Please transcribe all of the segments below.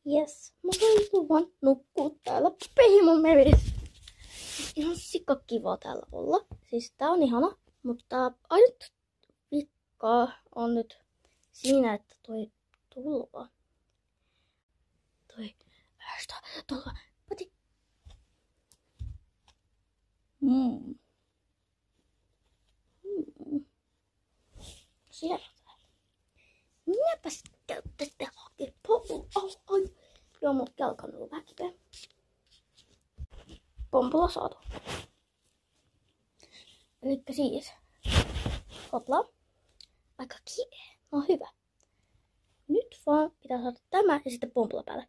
Jes, mä voin vaan nukkua täällä pehmon meressä. Ihan sikakiva täällä olla. Siis tää on ihana, mutta ainut vikkaa on nyt siinä, että toi tulva. Tulva. Pati. Siellä. Minäpäs käyttäisitte hakea pompulla. Ai. Joo, mun jalka on ollut vähän kipeä. Pompulla saatu. Elikkä siis. Hopla. Aika kipeä. No hyvä. Nyt vaan pitää saada tämä ja sitten pompulla päälle.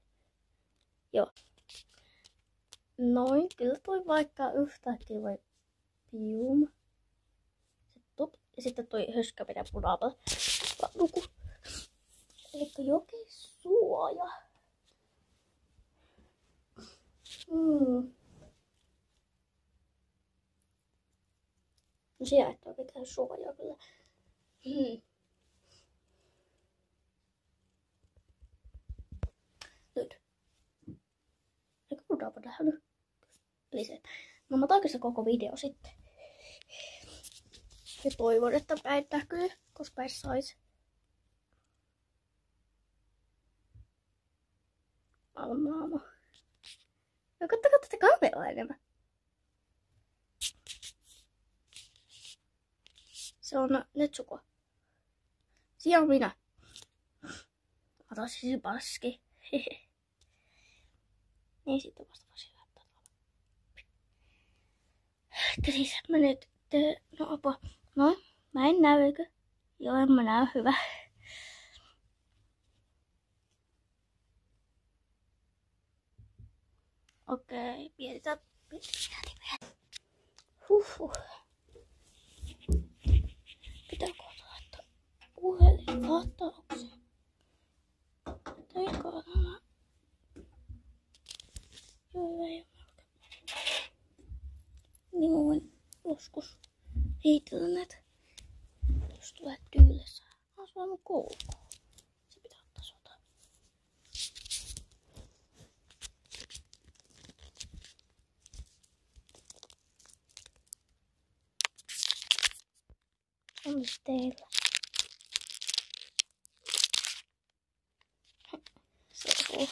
Joo. Noin. Kyllä toi vaikka yhtäkkiä voi pium. Ja sitten toi höskä pitää punaapalla. Nuku. Elikkä jokisuoja. No siellä et ole mitään suojaa kyllä. Nyt. Eikö punaapa nähnyt? Lisää. No mä otan se koko video sitten. Ja toivon, että päin näkyy, koska päin sais. Almaamo. No katsokaa tätä kameraa enemmän. Se on Netsuko. Siellä on minä. Ota siis paski. Niin sit on vasta tosi lähtää. Että siis mä nyt no apa. No, mä en näy, eikö? Joo, en mä näy, hyvä. Okei, mietitään. Huhhuh. Pitääkö laittaa puhelin lataukseen? Teikö nämä? Joo, ei ole. Niin mä voin joskus heitellä näitä, jos tulee tyylessä. On se mun koulukoulu. Se pitää ottaa sota. On teillä. Se on.